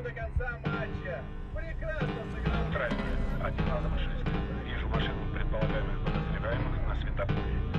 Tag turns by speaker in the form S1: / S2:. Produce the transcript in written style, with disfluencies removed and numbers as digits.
S1: до конца матча. Прекрасно сыграл.
S2: Драйв, 1-6. Вижу машину предполагаемых подозреваемых на светофоре.